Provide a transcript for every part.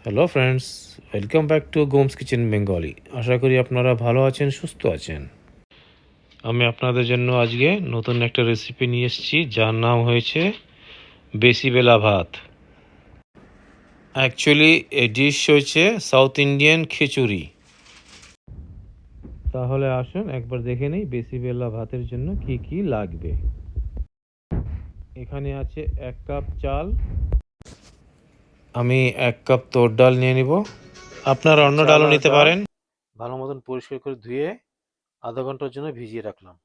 Hello friends, welcome back to Gomes kitchen Bengali. আশা করি আপনারা ভালো আছেন, সুস্থ আছেন। আমি আপনাদের জন্য আজকে নতুন একটা রেসিপি নিয়ে এসেছি, যার নাম হয়েছে বেসিবেলা ভাত। অ্যাকচুয়ালি এই ডিশ হয়েছে সাউথ ইন্ডিয়ান খিচুড়ি। তাহলে আসুন একবার দেখে নিই বেসিবেলা ভাতের জন্য কি কি লাগবে। এখানে আছে 1 কাপ চাল, আমি 1 কাপ তোর ডাল নিয়ে নিব। আপনারা অন্য ডালও নিতে পারেন। ভালো মতন পরিষ্কার করে ধুয়ে আধা ঘন্টার জন্য ভিজিয়ে রাখলাম।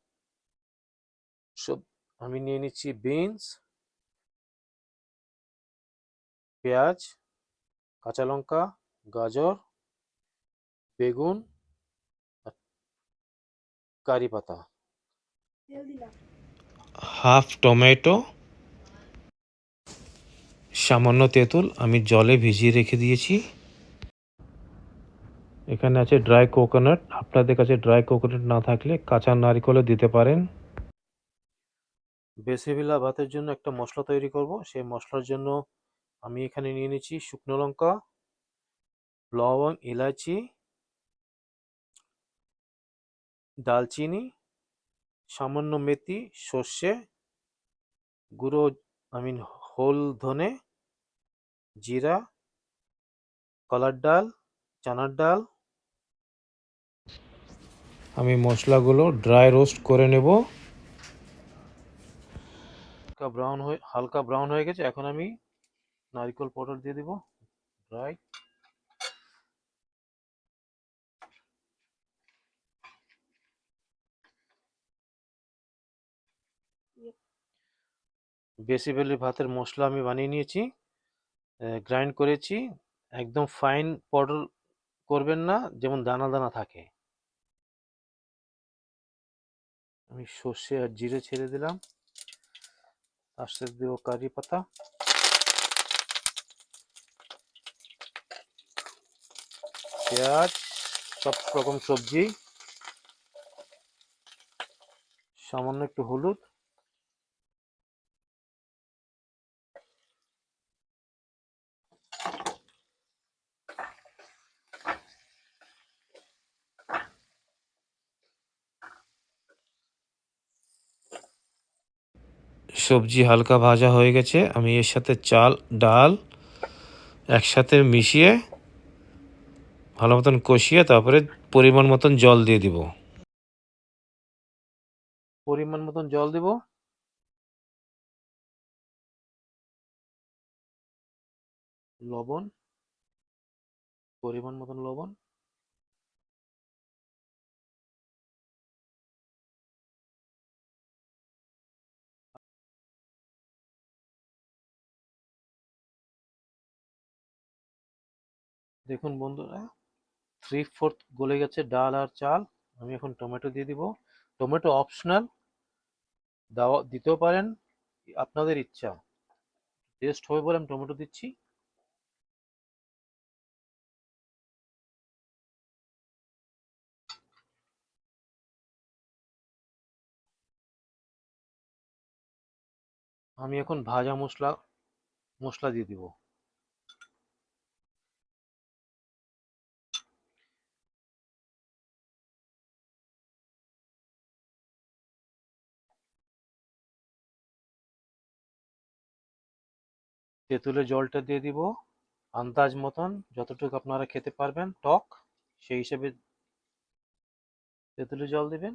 সব আমি নিয়ে নিচ্ছি বিনস, পেঁয়াজ, কাঁচা লঙ্কা, গাজর, বেগুন, আর কারি পাতা, হাফ টমেটো, সামান্য তেঁতুল আমি জলে ভিজিয়ে রেখে দিয়েছি। এখানে আছে ড্রাই কোকোনাট, আপনাদের কাছে ড্রাই কোকোনাট না থাকলে কাঁচা নারকেলও দিতে পারেন। বেসিবেলা ভাতের জন্য একটা মশলা তৈরি করব। সেই মশলার জন্য আমি এখানে নিয়ে নিচ্ছি শুকনো লঙ্কা, লবঙ্গ, ইলাচি, দালচিনি, সামান্য মেথি, সর্ষে গুঁড়ো, হোল ধনে, জিরা, কলার ডাল, চানার ডাল। আমি মশলাগুলো ড্রাই রোস্ট করে নেব। হালকা ব্রাউন হয়ে গেছে। এখন আমি নারকেল পাউডার দিয়ে দিব ড্রাই। বেসিবেলি ভাতের মশলা আমি বানিয়ে নিয়েছি, গ্রাইন্ড করেছি। একদম ফাইন পাউডার করবেন না, যেমন দানা দানা থাকে। আমি সর্ষে আর জিরে ছেড়ে দিলাম, তার সাথে দেবো কারি পাতা, পেঁয়াজ, সব রকম সবজি, সামান্য একটু হলুদ, সবজি হালকা ভাজা হয়ে গেছে। আমি এর সাথে চাল ডাল একসাথে মিশিয়ে ভালো মতন কষিয়ে তারপরে পরিমাণ মতন জল দিয়ে দিব। পরিমাণ মতন জল দিব। লবণ, পরিমাণ মতন লবণ। দেখুন বন্ধুরা, 3/4 গলে গেছে ডাল আর চাল। আমি এখন টমেটো দিয়ে দিব। টমেটো অপশনাল, দিতেও পারেন, আপনাদের ইচ্ছা। টেস্ট হবে বলে আমি টমেটো দিচ্ছি। আমি এখন ভাজা মশলা মশলা দিয়ে দিব। তেঁতুলের জলটা দিয়ে দিব আন্দাজ মতন, যতটুকু আপনারা খেতে পারবেন টক, সেই হিসেবে তেঁতুলের জল দিবেন।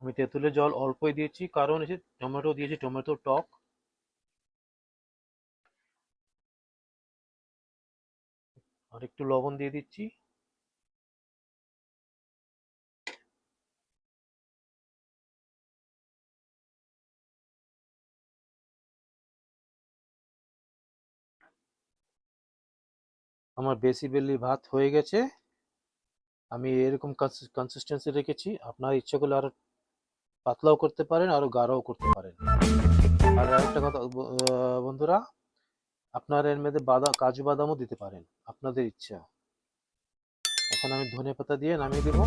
আমি তেঁতুলের জল অল্পই দিয়েছি, কারণ এসে টমেটো দিয়েছি, টমেটো টক। আর একটু লবণ দিয়ে দিচ্ছি। আমার বেসি বেলি ভাত হয়ে গেছে। আমি এরকম কনসিস্টেন্সি রেখেছি। আপনার ইচ্ছে করলে আরো পাতলাও করতে পারেন, আরো গাঢ়ও করতে পারেন। আর আরেকটা কথা বন্ধুরা, আপনারা এর মধ্যে কাজু বাদামও দিতে পারেন, আপনাদের ইচ্ছা। এখন আমি ধনে পাতা দিয়ে নামিয়ে দেবো।